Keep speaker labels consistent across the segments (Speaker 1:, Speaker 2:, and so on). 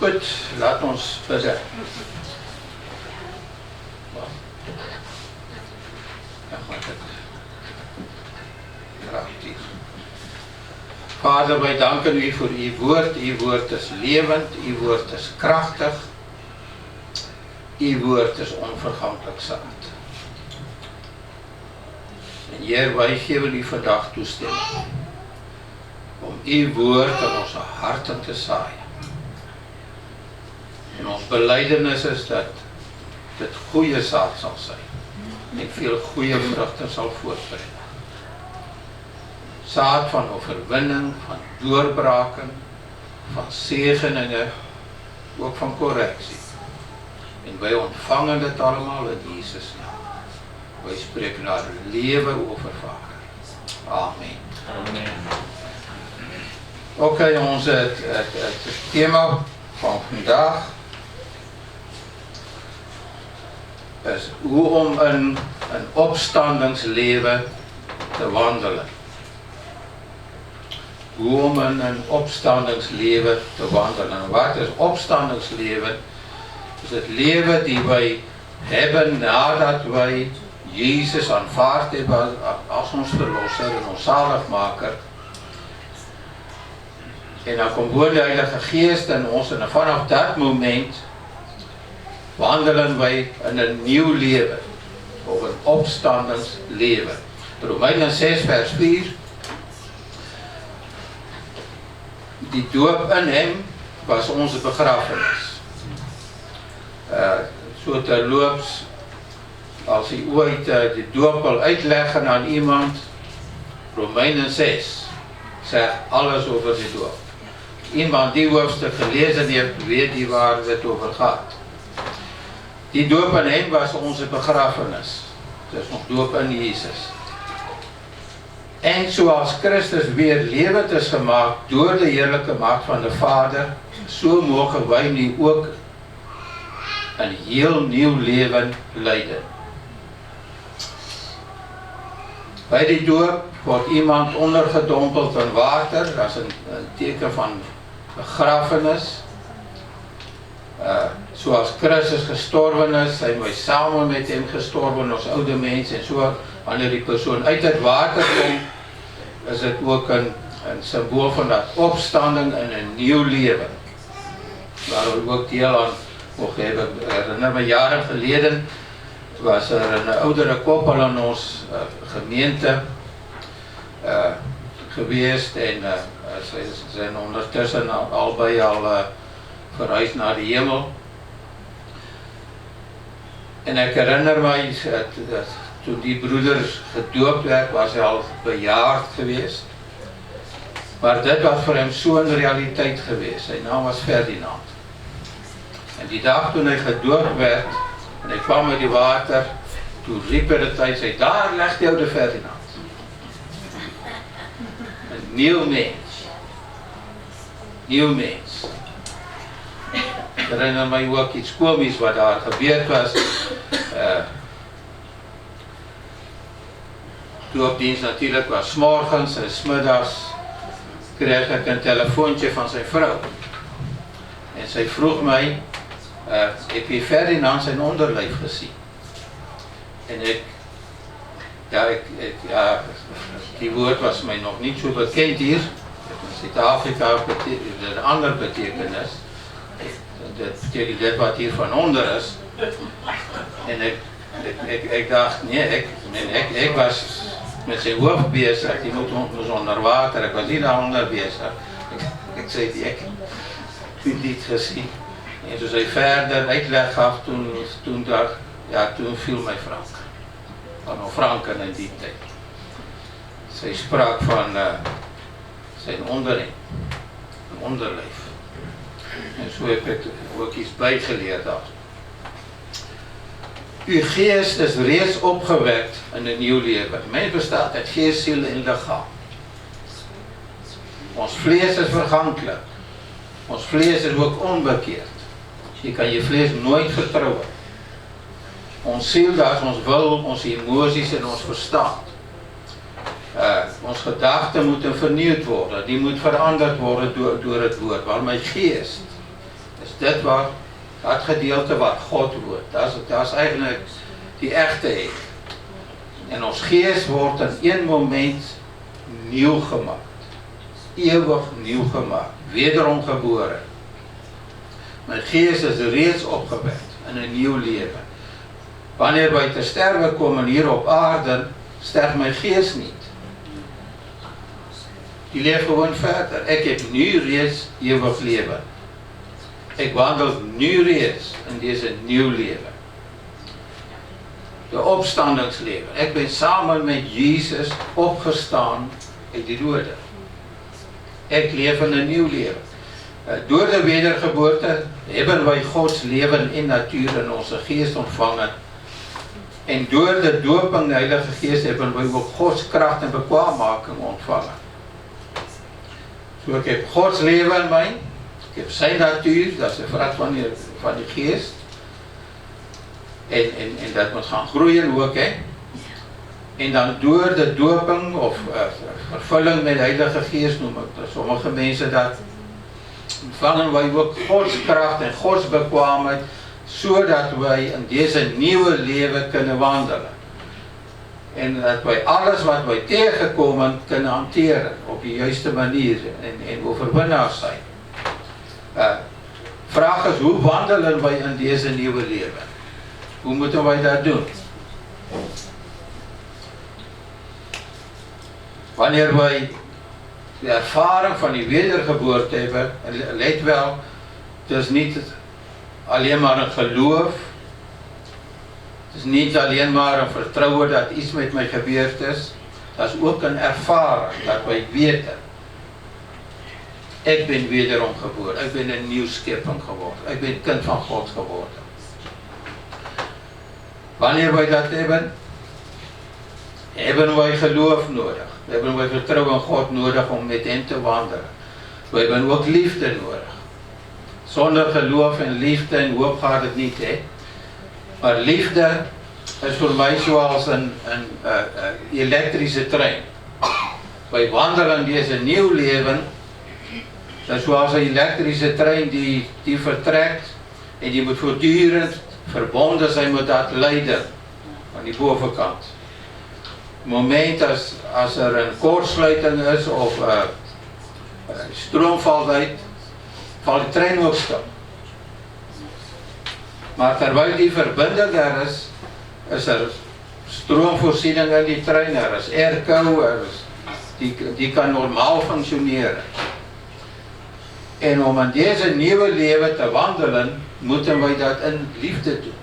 Speaker 1: Goed, laat ons bidde. Vader, wij danken u voor uw woord. Uw woord is levend, uw woord is krachtig, uw woord is onvergankelijk zaad. En Heer, wij geven u vandaag toestemming om uw woord in onze harten te zaaien. En ons belijdenis is dat dit goede zaad zal zijn en veel goede vruchten zal voortbrengen. Zaad van overwinning, van doorbraken, van zegeningen, ook van correctie. En wij ontvangen dit allemaal in Jezus naam. Wij spreken naar leven over Vader. Amen.
Speaker 2: Amen.
Speaker 1: Oké, het thema van vandaag is hoe om een opstandingsleven te wandelen. Hoe om een opstandingsleven te wandelen. Wat is opstandingsleven? Het is het leven die wij hebben nadat wij Jezus aanvaard hebben als ons verlosser en ons zaligmaker. En dan komt woord de Heilige Geest in ons en vanaf dat moment wandelen wij in een nieuw leven. Of een opstandingsleven. Romeinen 6 vers 4. Die doop in hem was onze begrafenis. So terloops, als u ooit die doop wil uitleggen aan iemand, Romeinen 6 zegt alles over die doop. Iemand die hoofdstuk gelezen heeft, weet die waar het over gaat. Die doop in hem was onze begrafenis. Dus ons doop in Jezus. En zoals Christus weer levend is gemaakt door de heerlijke macht van de Vader, zo mogen wij nu ook een heel nieuw leven leiden. Bij die doop wordt iemand ondergedompeld in water, dat is een teken van begrafenis. Zoals Christus gestorven is, zijn wij samen met hem gestorven als oude mens. En zo, wanneer die persoon uit het water komt, is het ook een symbool van dat opstanding en een nieuw leven. Waar we ook deel aan mogen hebben. Ik herinner me jaren geleden was er een oudere koppel in ons gemeente geweest en ze zijn ondertussen albei al verhuisd naar de hemel. En ik herinner me dat toen die broeder gedoopt werd, was hij al bejaard geweest. Maar dit was voor hem zo'n realiteit geweest. Zijn naam was Ferdinand. En die dag toen hij gedoopt werd, en hij kwam uit die water, toen riep hij de tijd, zei, daar ligt jou de Ferdinand. Een nieuw mens. Nieuw mens. Ik herinner mij ook iets komisch wat daar gebeurd was. Doopdienst natuurlijk was 's morgens en 's middags kreeg ik een telefoontje van zijn vrouw. En zij vroeg mij, heb je Ferdinand zijn onderlijf gezien? En die woord was mij nog niet zo bekend hier. In Zuid-Afrika heeft een andere betekenis. Dat betekent dit wat hier van onder is. En ik dacht, nee, ik was met zijn hoofd bezig, die moest onder water, ik was niet daaronder bezig. Ik zei, ik heb het niet gezien. En toen hij verder uitleg gaf, toen viel mij Frank. Van Franken in die tijd. Zij sprak van zijn onderlijf. En zo heb ik ook iets bijgeleerd daar. Uw geest is reeds opgewekt in een nieuw leven. Mens bestaat uit geest, ziel en lichaam. Ons vlees is vergankelijk. Ons vlees is ook onbekeerd. Je kan je vlees nooit vertrouwen. Ons ziel, dat is ons wil, onze emoties en ons verstand. Ons gedachten moeten vernieuwd worden. Die moet veranderd worden door het woord. Maar mijn geest is dit wat, dat gedeelte wat God woord, dat is eigenlijk die echte ek. En ons gees word in een moment nieuw gemaakt, ewig nieuw gemaakt, wederom gebore. My gees is reeds opgewekt in 'n nieuw lewe. Wanneer wij te sterwe komen hier op aarde, sterft my gees niet. Die leef gewoon verder. Ek heb nu reeds ewig lewe. Ek wandel nu reeds in deze nieuw lewe. De opstandingslewe. Ek ben samen met Jezus opgestaan uit die dode. Ek leef in 'n nieuw lewe. Door de wedergeboorte hebben wij Gods leven in natuur in onze geest ontvangen. En door de doping de Heilige Geest hebben wij ook Gods kracht en bekwaammaking ontvangen. So ek heb Gods leven in mij, ik heb zijn natuur, dat is de vraag van die geest. En dat moet gaan groeien ook, hè. En dan door de doping of vervulling met de Heilige Geest, noem ik sommige mensen dat, ontvangen wij ook Gods kracht en Gods bekwaamheid, zodat wij in deze nieuwe leven kunnen wandelen. En dat wij alles wat wij tegenkomen kunnen hanteren op de juiste manier en overwinnaars zijn. Vraag is, hoe wandelen wij in deze nieuwe leven? Hoe moeten wij dat doen? Wanneer wij de ervaring van die wedergeboorte hebben, let wel, het is niet alleen maar een geloof, het is niet alleen maar een vertrouwen dat iets met mij gebeurd is, dat is ook een ervaring, dat wij weten, ik ben wederom geboren, ik ben een nieuw schepping geworden, ik ben kind van God geworden. Wanneer wij dat hebben wij geloof nodig. Hebben wij vertrouwen in God nodig om met hem te wandelen. We hebben ook liefde nodig. Zonder geloof en liefde en hoop gaat het niet, hè. Maar liefde is voor mij zoals een elektrische trein. Wij wandelen in deze nieuw leven. Dat is zoals een elektrische trein die vertrekt en die moet voortdurend verbonden zijn met dat leiden aan die bovenkant. Het moment als er een kortsluiting is of stroom valt uit, valt de trein ook stil. Maar terwijl die verbinding er is er stroomvoorziening in die trein, er is airco, die kan normaal functioneren. En om in deze nieuwe leven te wandelen, moeten wij dat in liefde doen.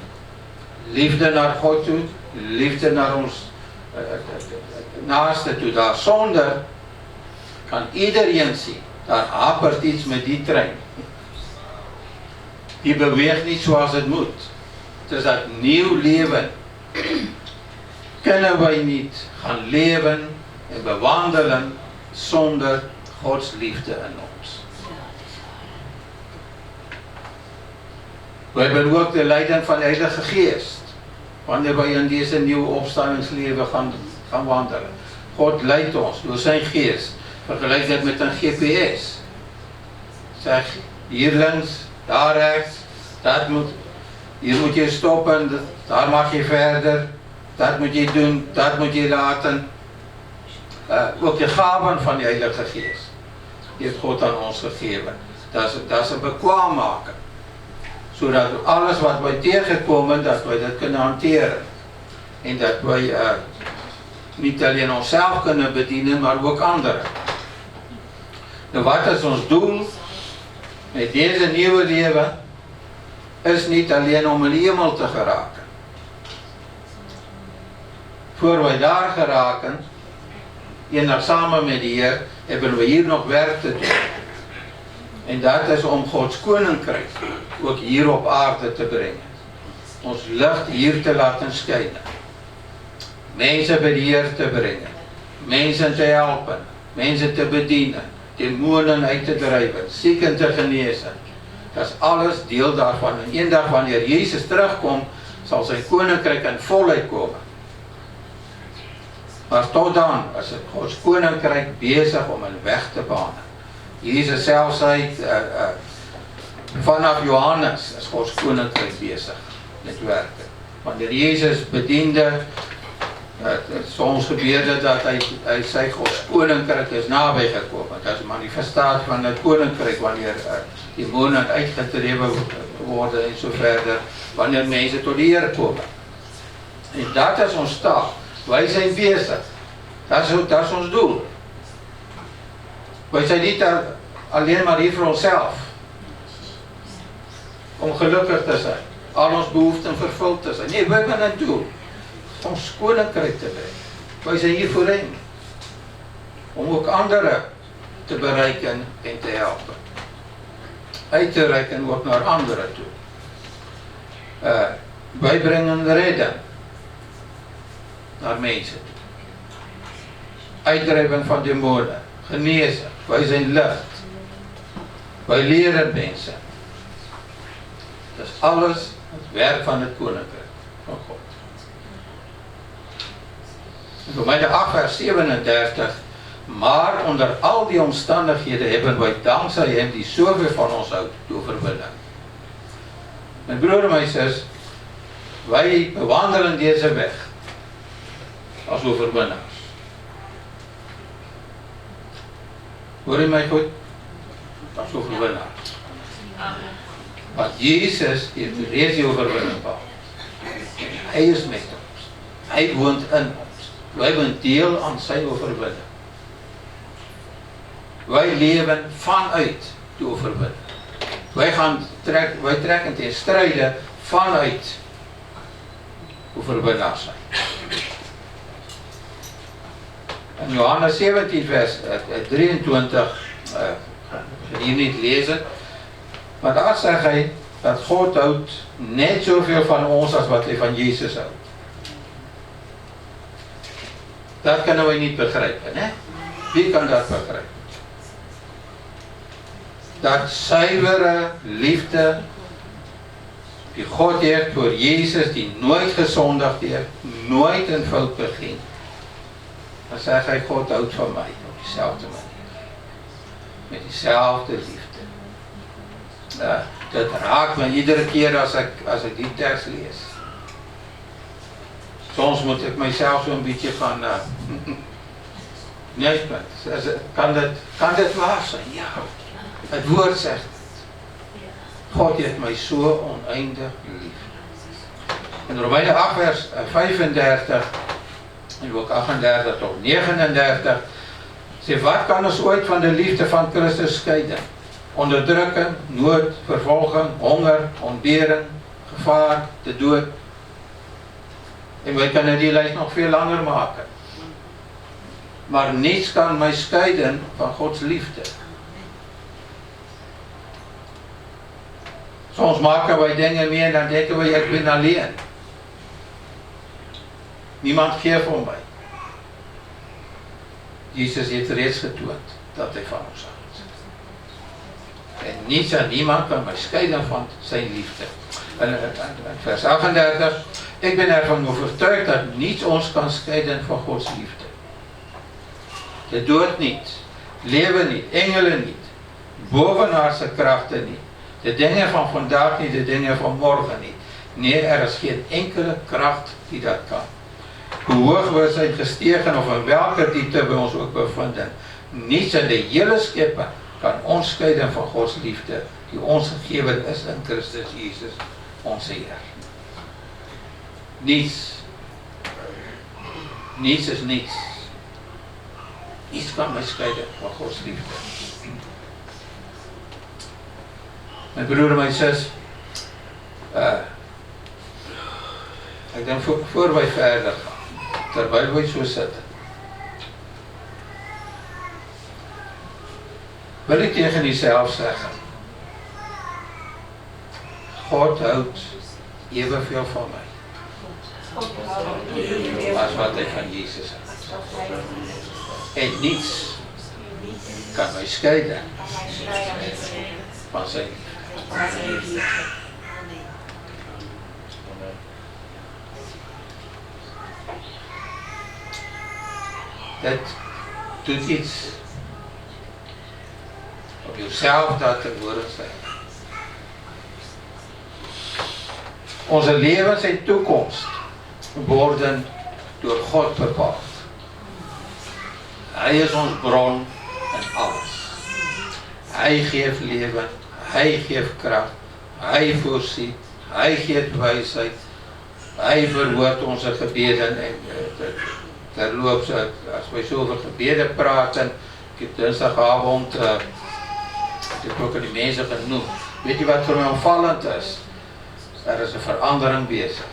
Speaker 1: Liefde naar God toe, liefde naar ons naaste toe. Daar zonder kan iedereen zien, daar hapert iets met die trein. Die beweegt niet zoals het moet. Het is dat nieuw leven. Kunnen wij niet gaan leven en bewandelen zonder Gods liefde in ons. We hebben ook de leiding van de Heilige Geest. Wanneer wij in deze nieuwe opstandingsleven gaan wandelen. God leidt ons door zijn geest. Vergelijk dat met een GPS. Zeg, hier links, daar rechts, hier moet je stoppen, daar mag je verder, dat moet je doen, dat moet je laten. Ook de gaven van de Heilige Geest. Die heeft God aan ons gegeven. Dat is een bekwaammaken. Zodat alles wat wij tegenkomen, dat wij dat kunnen hanteren. En dat wij niet alleen onszelf kunnen bedienen, maar ook anderen. Nou, wat is ons doel met deze nieuwe leven? Is niet alleen om in de hemel te geraken. Voor wij daar geraken, en samen met de Heer, hebben we hier nog werk te doen. En dat is om Gods koninkrijk ook hier op aarde te brengen. Ons licht hier te laten schijnen. Mensen bij de Heer te brengen. Mensen te helpen. Mensen te bedienen. Demonen uit te drijven. Zieken te genezen. Dat is alles deel daarvan. En een dag wanneer Jezus terugkomt, zal zijn koninkrijk in volheid komen. Maar tot dan is het Gods koninkrijk bezig om een weg te banen. Jezus zelf zei, Vanaf Johannes is Gods koninkryk besig met werke. Wanneer Jesus bediende, soms gebeur dit dat hy sê Gods koninkryk is naby gekom. Dit is 'n manifestasie van 'n koninkryk wanneer demone uitgedrewe word en so verder, wanneer mense tot die Here kom. En dat is ons taak. Wij zijn bezig. Dat is ons doel. Wij zijn niet alleen maar hier voor onszelf. Om gelukkig te zijn. Al ons behoeften vervuld te zijn. Nee, wij hebben een doel. Om ons koninkrijk te brengen. Wij zijn hier voor hen. Om ook anderen te bereiken en te helpen. Uit te reiken ook naar anderen toe. Wij brengen redden naar mensen toe. Uitdrijven van demonen, genezen. Wij zijn licht. Wij leren mensen. Dat is alles het werk van het koninkrijk van God. Romeinen 8 vers 37. Maar onder al die omstandigheden hebben wij dankzij hem die zoveel van ons houdt te overwinnen. Mijn broer en mijn zus, wij bewandelen deze weg als overwinnaars. Hoor je mij goed? Als overwinnaars. Want Jezus heeft reeds die overwinning gehad. Hij is met ons. Hij woont in ons. Wij hebben deel aan zijn overwinning. Wij leven vanuit de overwinning. Wij trekken ten strijde vanuit overwinnaars zijn. In Johannes 17 vers 23, ik hier niet lezen, maar daar zegt hij dat God houdt net zoveel van ons als wat hij van Jezus houdt. Dat kunnen we niet begrijpen, hè? Wie kan dat begrijpen? Dat zuivere liefde die God heeft voor Jezus, die nooit gezondigd heeft, nooit een fout begint. Dan zegt hij, God houdt van mij op diezelfde manier. Met diezelfde liefde. Dat raakt me iedere keer als ik die tekst lees. Soms moet ik mijzelf zo'n beetje van... nee, kan dit waar zijn? Ja. Het woord zegt het. God heeft mij zo oneindig lief. In Romeinen 8 vers 35 en ook 38 tot 39 zegt, wat kan ons ooit van de liefde van Christus scheiden? Onderdrukken, nood, vervolging, honger, ontberen, gevaar, de dood. En wij kunnen die lijst nog veel langer maken. Maar niets kan mij scheiden van Gods liefde. Soms maken wij dingen mee en dan denken wij, ik ben alleen. Niemand geeft voor mij. Jezus heeft reeds getoond dat hij van ons houdt. En niets en niemand kan mij scheiden van zijn liefde. En vers 38. Ik ben ervan overtuigd dat niets ons kan scheiden van Gods liefde. De dood niet. Leven niet. Engelen niet. Bovenaardse krachten niet. De dingen van vandaag niet. De dingen van morgen niet. Nee, er is geen enkele kracht die dat kan. Hoe hoog we zijn gestegen of in welke diepte we ons ook bevinden. Niets in de hele schepping kan ons scheiden van Gods liefde. Die ons gegeven is in Christus Jezus, onze Heer. Niets. Niets is niets. Niets kan mij scheiden van Gods liefde. Mijn broer en mijn zus. Ik denk voor wij verder gaan, terwijl wij zo zitten, wil ik tegen jezelf zeggen, God houdt evenveel van mij als wat hij van Jezus houdt. En niets kan mij scheiden van zijn liefde. Dat doet iets op jezelf dat te horen zijn. Onze lewens en toekoms worden deur God bepaal. Hy is ons bron in alles. Hy geef lewe, hy geef krag, hy voorsien, hy gee wysheid, hy verhoort ons gebede en terloops, as wij zo over gebeden praten, ik heb dinsdagavond, ik heb ook aan die mensen genoemd, weet je wat voor mij opvallend is? Er is een verandering bezig.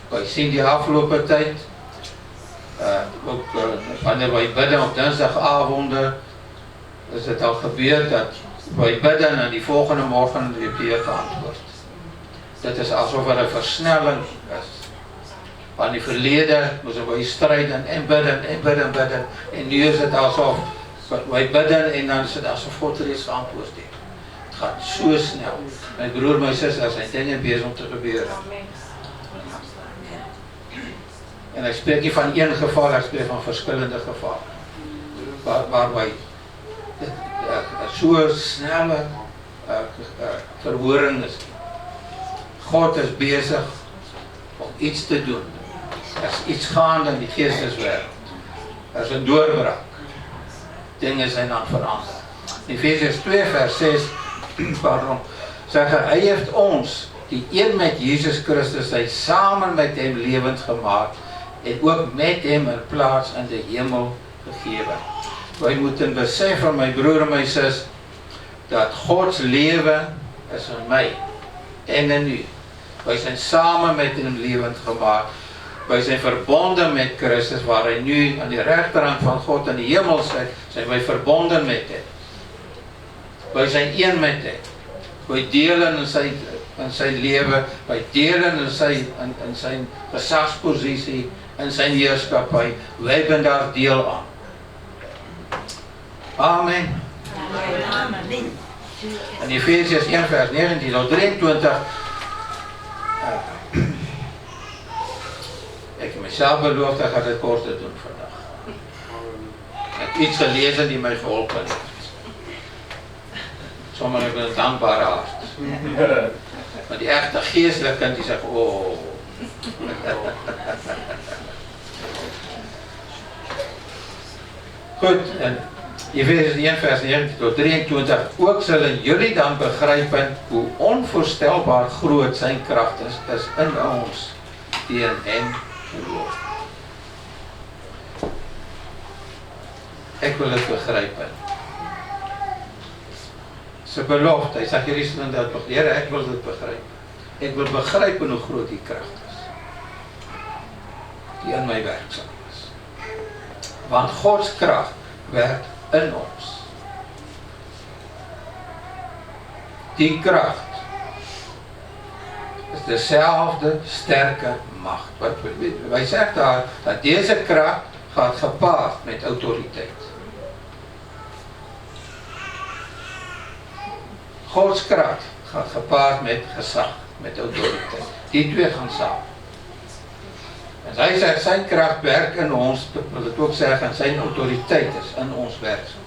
Speaker 1: Wij zien die afgelopen tijd, ook wanneer wij bidden op dinsdagavonden, is het al gebeurd dat wij bidden en die volgende morgen heb je geantwoord. Dit is alsof er een versnelling is. Van die verleden moesten wij strijden en bidden en bidden en bidden. En nu is het alsof wij bidden en dan is het alsof God er is geantwoord heeft. Het gaat zo snel. Mijn broer, mijn zus, er zijn dingen bezig om te gebeuren. En ik spreek niet van één geval, ik spreek van verschillende gevallen. Waar wij zo'n snelle verhoring is. God is bezig om iets te doen. Er is iets gaande in die geesteswereld. Er is een doorbraak. Dingen zijn aan het veranderen. In Efesiërs 2 vers 6 zeggen, hij heeft ons, die een met Jezus Christus zijn, samen met hem levend gemaakt en ook met hem een plaats in de hemel gegeven. Wij moeten beseffen, mijn broer en mijn zus, dat Gods leven is in mij en in u. Wij zijn samen met hem levend gemaakt. Wij zijn verbonden met Christus, waar hij nu aan de rechterhand van God in de hemel zit, zijn wij verbonden met hem. Wij zijn één met hem. Wij delen in zijn leven, wij delen in zijn gezagspositie, in zijn heerschappij. Wij hebben daar deel aan. Amen. Amen. In Efesiërs 1 vers 19 tot 23. Ik heb mezelf beloofd, dat ik het korter doen vandaag. Ik heb iets gelezen die mij geholpen heeft. Sommigen hebben een dankbare hart. Maar die echte geestelijke, die zeggen, oh. Goed, en Efesiërs 1 vers 19 tot 23. Ook zullen jullie dan begrijpen hoe onvoorstelbaar groot zijn kracht is in ons, die in hem geloven. Ik wil het begrijpen. Ze belooft, hij zegt, jullie zullen dat begrijpen. Heer, ik wil het begrijpen. Ik wil begrijpen hoe groot die kracht is. Die in mij werkzaam is. Want Gods kracht werkt in ons. Die kracht is dezelfde sterke macht. Wij zeggen daar dat deze kracht gaat gepaard met autoriteit. Gods kracht gaat gepaard met gezag, met autoriteit. Die twee gaan samen. En hij zegt, zijn kracht werkt in ons, dat wil het ook zeggen, zijn autoriteit is in ons werkzaam.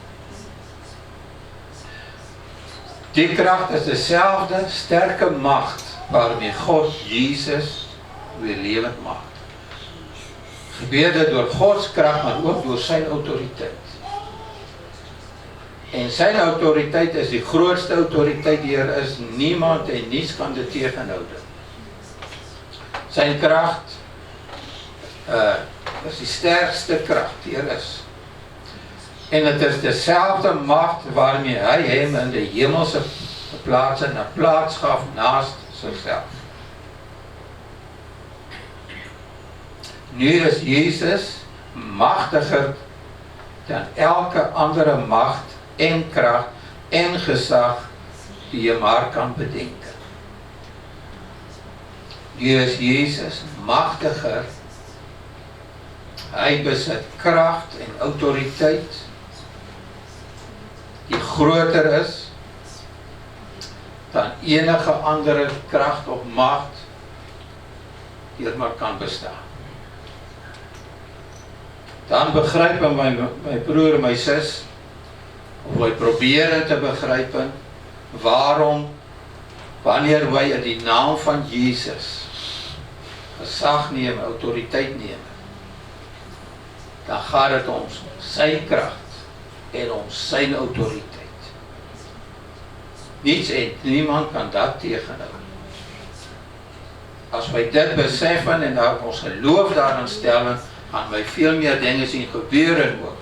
Speaker 1: Die kracht is dezelfde sterke macht waarmee God Jezus weer levend maakt. Gebeurde door Gods kracht, maar ook door zijn autoriteit. En zijn autoriteit is de grootste autoriteit die er is. Niemand en niets kan dit tegenhouden. Zijn kracht is de sterkste kracht die er is. En het is dezelfde macht waarmee hij hem in de hemelse plaatsen een plaats gaf naast zichzelf. Nu is Jezus machtiger dan elke andere macht en kracht en gezag die je maar kan bedenken. Nu is Jezus machtiger. Hij bezit kracht en autoriteit die groter is dan enige andere kracht of macht die er maar kan bestaan. Dan begrijpen mijn broer en mijn zus, of wij proberen te begrijpen waarom Wanneer wy in die naam van Jesus gesag neem, autoriteit neem, dan gaan dit om sy krag en om sy autoriteit. Niets en niemand kan dat tegenhou. As wy dit besef en daar ons geloof daarin stel, gaan wy veel meer dinge sien gebeur in ook,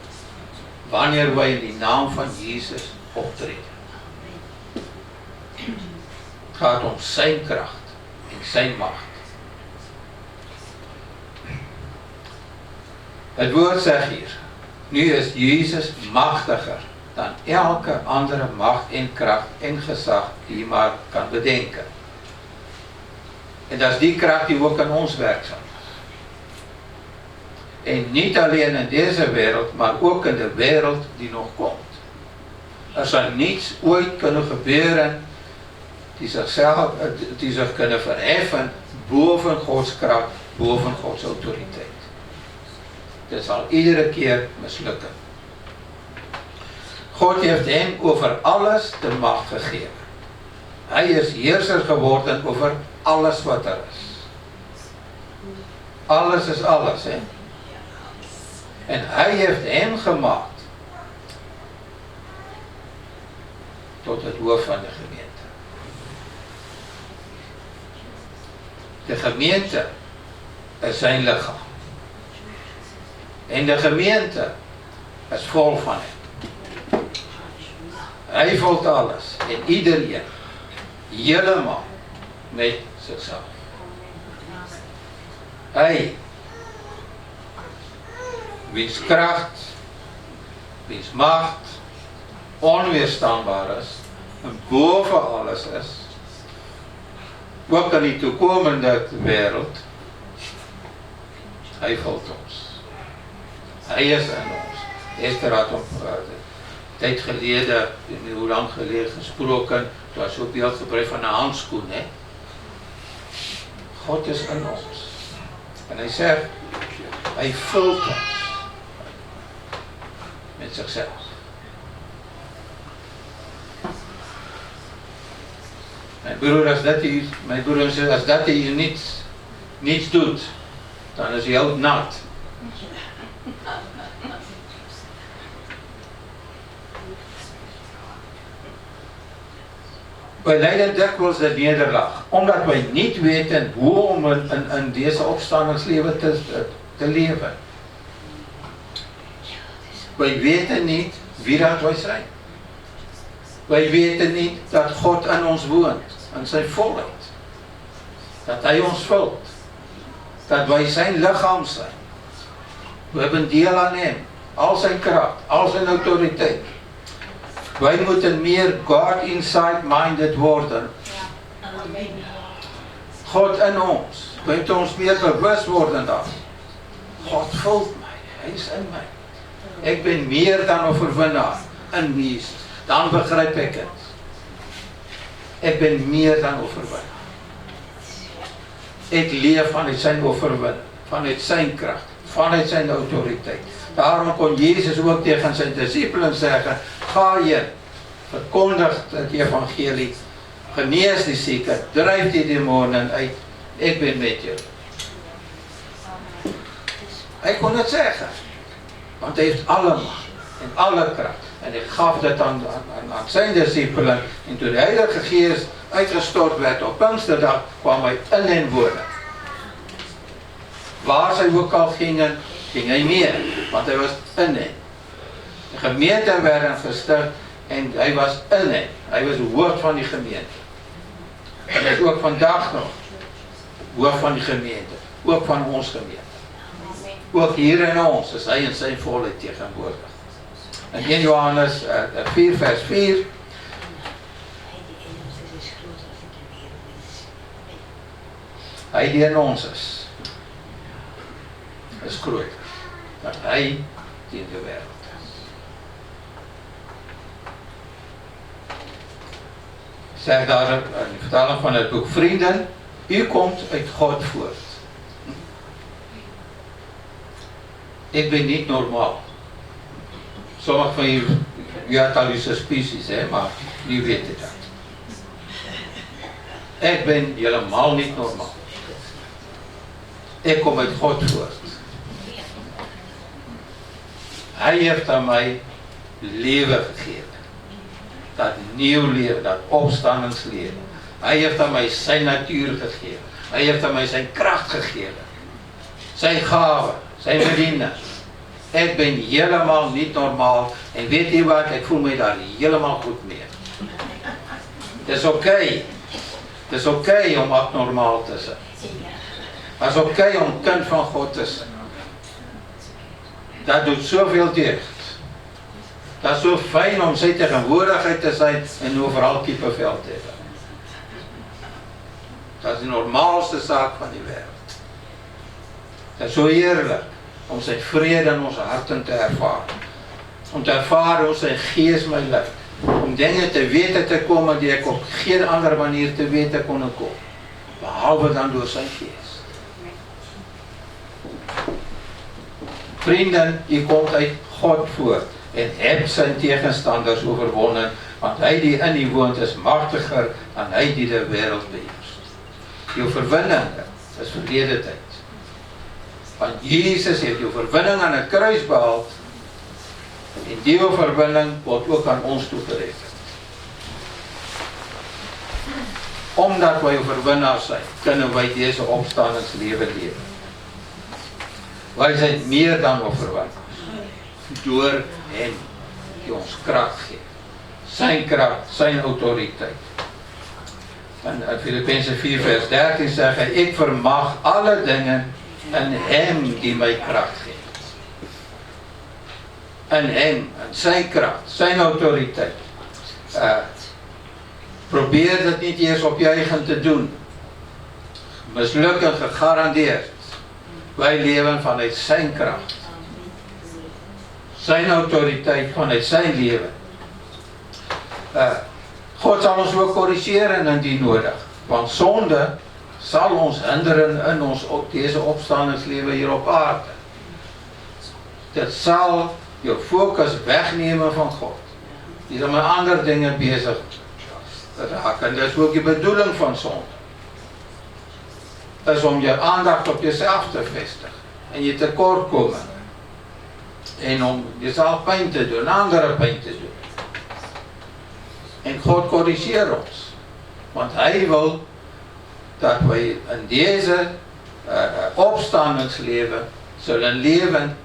Speaker 1: wanneer wy in die naam van Jesus optree. Het gaat om sy krag en sy mag. Het woord sê hier, nu is Jesus magtiger dan elke andere mag en krag en gesag die jy maar kan bedenken. En dat is die krag die ook in ons werksaam is. En niet alleen in deze wereld, maar ook in de wereld die nog komt. Er zal niets ooit kunnen gebeuren die zich kunnen verheffen boven Gods kracht, boven Gods autoriteit. Dit zal iedere keer mislukken. God heeft hem over alles de macht gegeven. Hij is heerser geworden over alles wat er is. Alles is alles, hè? En hij heeft hem gemaakt tot het hoofd van de gemeente. De gemeente is zijn lichaam. En de gemeente is vol van hem. Hij vult alles en iedereen helemaal met zichzelf. Hij, wiens kracht, wiens macht onweerstaanbaar is en boven alles is, ook in die toekomende wereld, hij vult ons. Hij is in ons. Esther had op tijd geleden, hoe lang geleden gesproken, het was zo beeld gebruikt van een handschoen. Hè? God is in ons. En hij zegt, hij vult ons met zichzelf. Mijn broer, als dat hier niets doet, dan is hij ook nat. Wij lijden dikwijls de nederlaag, omdat wij niet weten hoe om in deze opstandingsleven te leven. Wij weten niet wie dat wij zijn. Wij weten niet dat God in ons woont, in zijn volheid. Dat hij ons vult. Dat wij zijn lichaam zijn. We hebben deel aan hem, al zijn kracht, al zijn autoriteit. Wij moeten meer God inside minded worden. God in ons. Wij moeten ons meer bewust worden dan. God vult mij. Hij is in mij. Ik ben meer dan overwinnaar in Jezus. Dan begrijp ik het. Ik ben meer dan overwinnaar. Ik leef vanuit zijn overwinning. Vanuit zijn kracht. Vanuit zijn autoriteit. Daarom kon Jezus ook tegen zijn discipelen zeggen, ga je, verkondig het evangelie, genees die zieken, drijf die demonen uit, ik ben met je. Hij kon het zeggen, want hij heeft alle macht en alle kracht. En hij gaf dat aan zijn discipelen. En toen de Heilige Geest uitgestort werd op Pinksterdag, kwam hij in hen wonen. Waar zij ook al gingen, ging hij meer, want hij was in hen. De gemeente werden gesticht en hij was in hen. Hij was het hoofd van die gemeente. En hij is ook vandaag nog hoofd van die gemeente, ook van ons gemeente. Ook hier in ons is hij in zijn volheid tegenwoordig. En in Johannes 4 vers 4. Hij die in ons is groter dan hij die in de wereld is. Ik zeg daar in de vertaling van het boek, vrienden, u komt uit God voort. Ik ben niet normaal. Sommigen van u had al uw suspicies, hè, maar nu weet je dat. Ek ben helemaal niet normaal. Ek kom uit God voort. Hy heeft aan my lewe gegee. Dat nieuw lewe, dat opstandingslewe. Hy heeft aan my sy natuur gegee. Hy heeft aan my sy kracht gegee. Sy gave, sy bediening. Ek ben helemaal niet normaal. En weet jy wat, ek voel my daar helemaal goed mee. Dis oké. Dis oké om abnormaal te zijn. Het is oké om kind van God te zijn. Dat doet soveel deugd. Dat is so fijn om sy tegenwoordigheid te zijn en overal kippenvel te hebben. Dat is de normaalste zaak van die wereld. Dat is so heerlijk om sy vrede in ons harten te ervaren. Om te ervaren hoe sy gees my lei. Om dinge te weten te komen die ek op geen andere manier te weten kon komen. Behalve dan door sy gees. Vrienden, jy komt uit God voort en heb zijn tegenstanders overwonnen, want hy die in die woont is machtiger dan hy die de wereld beheers. Jou verwinning is verlede tyd. Want Jezus heeft jou verwinning aan het kruis behaald en die verwinning word ook aan ons toegereken. Omdat wij overwinnaars zijn, kunnen wij deze opstandingsleven leven. Wij zijn meer dan overwinnaars. Door hem die ons kracht geeft. Zijn kracht, zijn autoriteit. En uit Filippenzen 4 vers 13 zegt hij, ik vermag alle dingen in hem die mij kracht geeft. In hem, in zijn kracht, zijn autoriteit. Probeer het niet eens op je eigen te doen. Mislukken gegarandeerd. Wij leven vanuit zijn kracht. Zijn autoriteit vanuit zijn leven. God zal ons ook corrigeren indien nodig. Want zonde zal ons hinderen in ons deze opstandingsleven hier op aarde. Dit zal je focus wegnemen van God. Je bent met andere dingen bezig te raken. Dat is ook de bedoeling van zonde. Dat is om je aandacht op jezelf te vestigen. En je tekort komen. En om jezelf pijn te doen, andere pijn te doen. En God corrigeert ons. Want hij wil dat wij in deze opstandingsleven zullen leven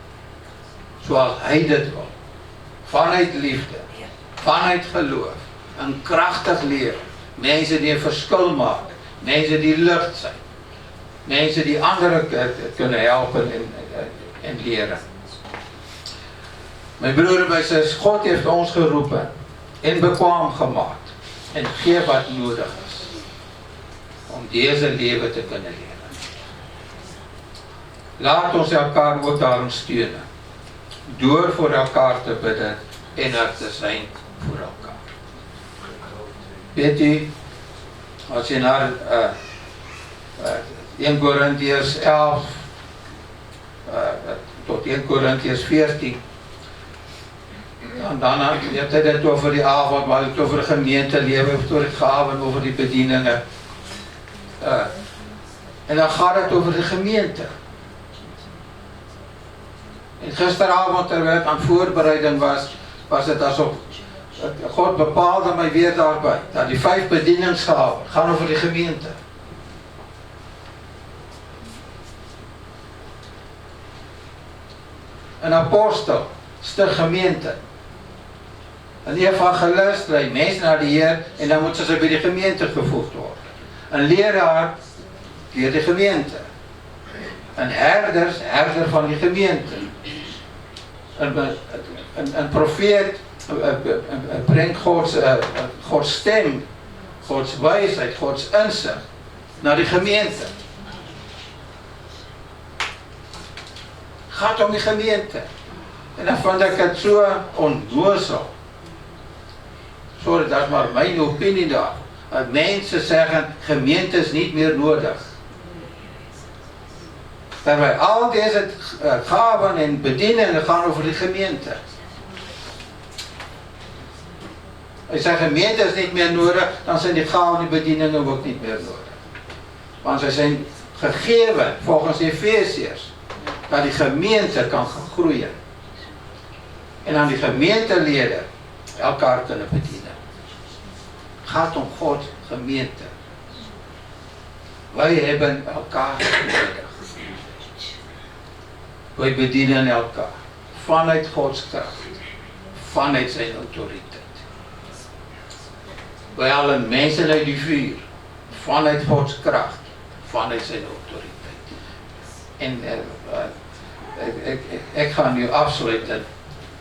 Speaker 1: zoals hij dit wil. Vanuit liefde, vanuit geloof. Een krachtig leven. Mensen die een verschil maken. Mensen die lucht zijn. Mensen die anderen kunnen helpen en leren. Mijn broer en zus, God heeft ons geroepen en bekwaam gemaakt en geef wat nodig is om deze leven te kunnen leven. Laat ons elkaar ook daarom steunen door voor elkaar te bidden en er te zijn voor elkaar. Weet u, als je naar 1 Korintiërs 11 tot 1 Korintiërs 14 en dan heeft hij het over die avond, maar het over gemeenteleven, over de gaven, over die bedieningen. En dan gaat het over de gemeente. En gisteravond, terwijl ik aan voorbereiding was het alsof God bepaalde mij weer daarbij. Dat die 5 bedieningsgaven gaan over de gemeente. Een apostel is de gemeente. Een evangelist leidt mensen naar de Heer en dan moeten ze bij de gemeente gevoegd worden. Een leraar bij de gemeente. Een herder van die gemeente. Een profeet brengt Gods stem, Gods wijsheid, Gods inzicht naar die gemeente. Gaat om die gemeente. En dan vond ik het zo onnozel. Sorry, dat is maar mijn opinie daar. Dat mensen zeggen, gemeente is niet meer nodig. Terwijl al deze gaven en bedieningen gaan over de gemeente. As sy gemeente is niet meer nodig, dan zijn die gawe en die bedieninge ook niet meer nodig. Want sy zijn gegeven, volgens Efesiërs, dat die gemeente kan groeien. En aan die gemeentelede elkaar kunnen bedienen. Het gaat om Gods gemeente. Wij hebben elkaar nodig. Wij bedienen elkaar. Vanuit Gods kracht. Vanuit zijn autoriteit. Wij halen mensen uit die vuur. Vanuit Gods kracht. Vanuit zijn autoriteit. En ik ga nu afsluiten.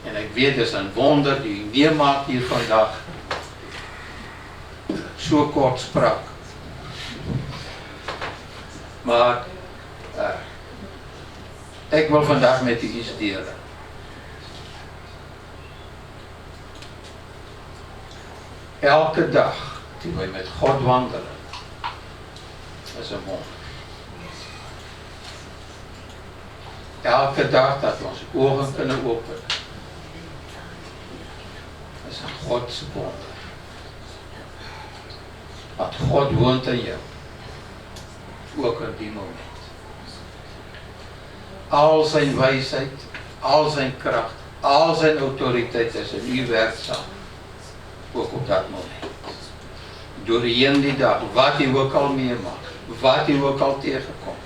Speaker 1: En ik weet, het is een wonder die u meemaakt hier vandaag. Zo kort sprak. Maar ik wil vandaag met u iets delen. Elke dag die wij met God wandelen, is een wonder. Elke dag dat we onze ogen kunnen openen, is een Gods wonder. Want God woont in jou, ook in die moment. Al zijn wijsheid, al zijn kracht, al zijn autoriteit is in u werkzaam. Ook op dat moment. Doorheen die dag, wat u ook al meemaakt, wat u ook al tegenkomt.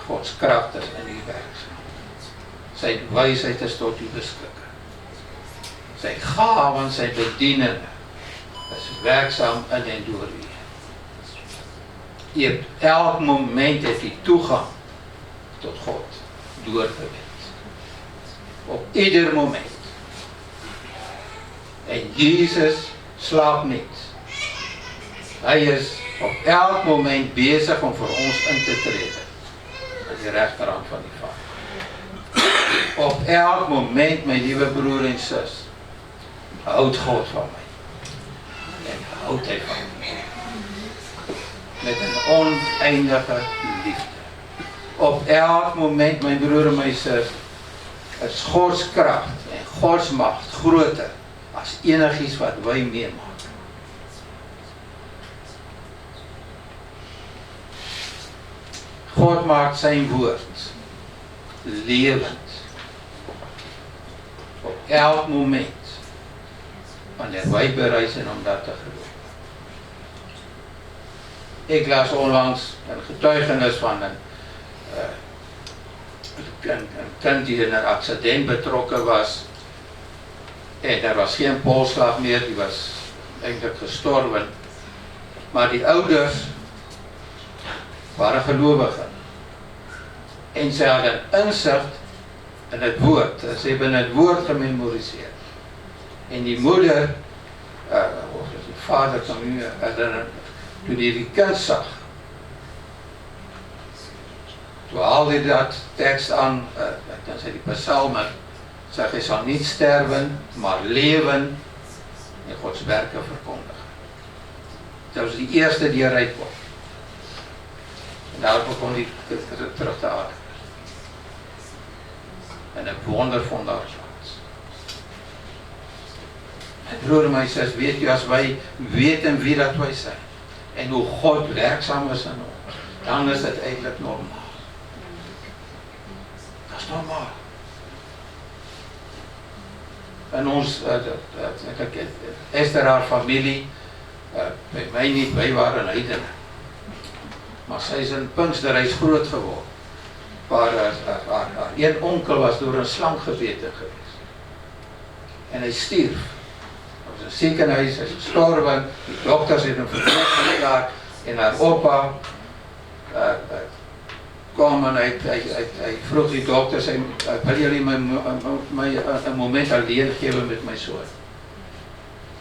Speaker 1: Gods kracht is in u werkzaam. Zijn wijsheid is tot u beschikking. Zijn gaven, zijn bedieningen is werkzaam in en door u. Je hebt elk moment heeft u toegang tot God doorgewend. Op ieder moment. En Jezus slaapt niet. Hij is op elk moment bezig om voor ons in te treden. Aan de rechterhand van die Vader. Op elk moment, mijn lieve broer en zus, houdt God van mij. En houdt hij van mij. Met een oneindige liefde. Op elk moment, mijn broer en mijn zus, is Gods kracht en Gods macht groter als enig iets wat wij meemaken. God maakt zijn woord levend. Op elk moment. Wanneer wij bereid zijn om dat te geloven. Ik las onlangs een getuigenis van een kind die in een accident betrokken was. En er was geen polsslag meer, die was eigenlijk gestorven. Maar die ouders waren gelovigen. En ze hadden inzicht in het woord. Ze hebben het woord gememoriseerd. En die moeder, of de vader kan u herinneren, toen hij die kind zag. Toen haalde hij dat tekst aan, dan zei die psalmen. Zeg, hij zal niet sterven, maar leven en Gods werken verkondigen. Dat was die eerste die rijk was. En daar begon hij terug te ademen. En een wonder vond daar plaats. Mijn broer en mijn zus, weet u, als wij weten wie dat wij zijn en hoe God werkzaam is in ons, dan is het eigenlijk normaal. Dat is normaal. En ons, Esther, haar familie, bij mij niet, wij waren heidenen. Maar zij is in Pinksterreis groot geworden. Waar haar een onkel was door een slang gebeten geweest. En hij stierf. Dat was een ziekenhuis, hij is gestorven. Die dokters hebben hem verpleegd daar. En haar opa kwam en hij vroeg die dokters, wil jullie mij een moment alleen geven met mijn zoon?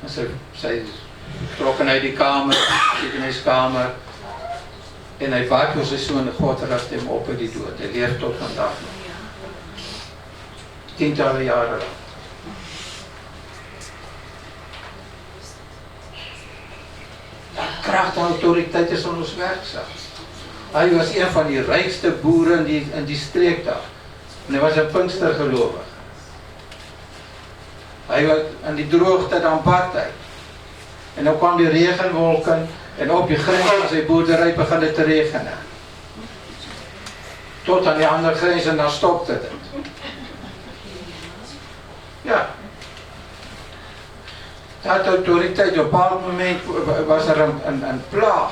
Speaker 1: En zij trokken uit die kamer, ziekenhuiskamer. En hij bad voor zijn zoon en God raakt hem op in die dood. Hij leeft tot vandaag nog. Tientallen jaren lang. Dat kracht en autoriteit is aan ons werkzaam. Hij was een van die rijkste boeren in die streek daar. En hij was een Pinkster gelovig. Hij was aan die droogte dan bad hij. En nou kwam die regenwolken en op die grens van sy boerdery begin dit te regen. Tot aan die ander grens en dan stopte dit. Ja. Dat autoriteit, op 'n bepaald moment was er een plaag.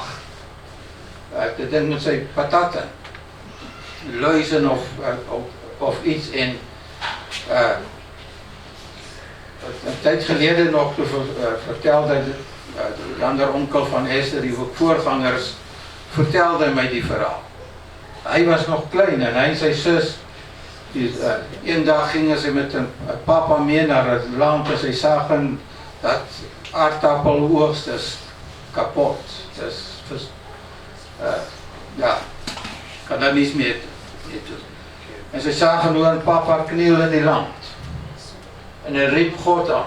Speaker 1: Dit ding met sy patatten. Luizen of iets en een tijd geleden nog vertelde de andere onkel van Esther, die voorgangers, vertelde mij die verhaal. Hij was nog klein en hij en zijn zus, een dag gingen ze met een papa mee naar het land en ze zagen dat aardappeloogst is kapot. Dus, ja, kan daar niets meer doen. En ze zagen hoe een papa knielde in die land. En hij riep God aan.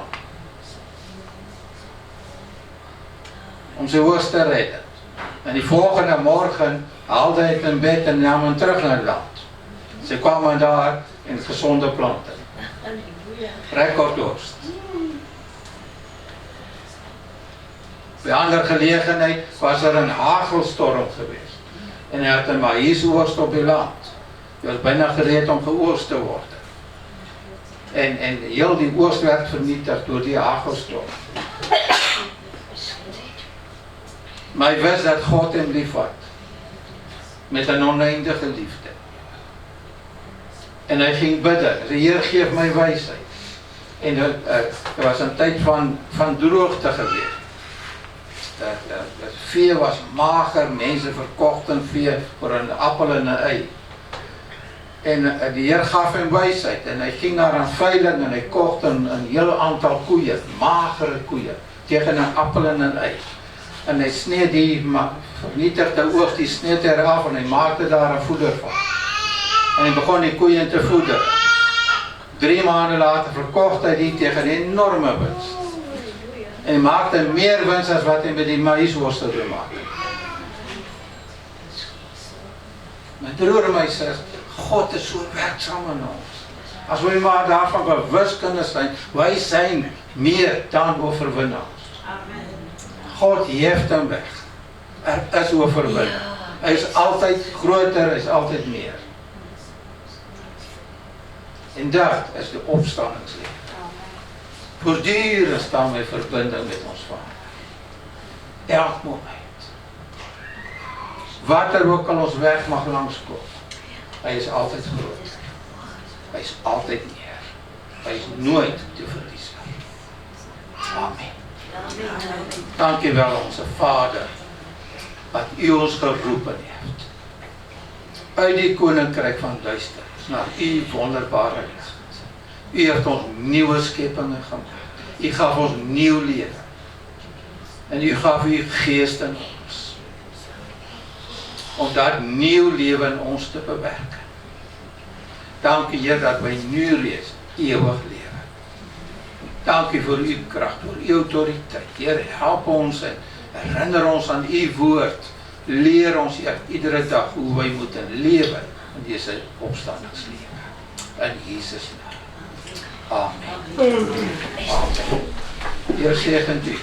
Speaker 1: Om zijn oogst te redden. En die volgende morgen haalde hij het in bed en nam hem terug naar het land. Ze kwamen daar in gezonde planten. Rekordoogst. Bij andere gelegenheid was er een hagelstorm geweest. En hij had een maïsoogst op die land. Die was bijna gereed om geoogst te worden. En heel die oogst werd vernietigd door die hagelstorm. Maar hij wist dat God hem lief had. Met een oneindige liefde. En hij ging bidden. Hij zei, Heer, geef mij wijsheid. En er was een tijd van droogte geweest. Het vee was mager, mensen verkochten vee voor een appel en een ei. En de Heer gaf hem wijsheid en hij ging naar een veiling en hij kocht een heel aantal koeien, magere koeien, tegen een appel en een ei. En hij sneed die vernietigde oogst, die sneed hij eraf en hij maakte daar een voeder van. En hij begon die koeien te voederen. 3 maanden later verkocht hij die tegen een enorme winst. En hij maakte meer winst dan wat hij met die maïsworsten wil maken. Mijn broer en mij zegt, God is zo werkzaam in ons. Als wij maar daarvan bewust kunnen zijn, wij zijn meer dan overwinnaars. God heeft hem weg. Er is overwinning. Hij is altijd groter, hij is altijd meer. En dat is de opstandingsleven. Voortdurend staan wij verbinden met ons Vader. Elk moment. Wat er ook al ons weg mag langskomen. Hij is altijd groot. Hij is altijd meer. Hij is nooit te verliezen. Amen. Dank u wel, onze Vader, dat u ons geroepen heeft. Uit die koninkrijk van duisternis naar uw wonderbare licht. U heeft ons nieuwe scheppingen gemaakt. U gaf ons nieuw leven. En u gaf uw geest in ons. Om dat nieuw leven in ons te bewerken. Dank u, Heer, dat wij nu reeds eeuwig leven. Dank u voor uw kracht, voor uw autoriteit. Heer, help ons en herinner ons aan uw woord. Leer ons iedere dag hoe wij moeten leven in deze opstandingsleven. In Jezus' naam. Amen. Amen. Heer, zegent u.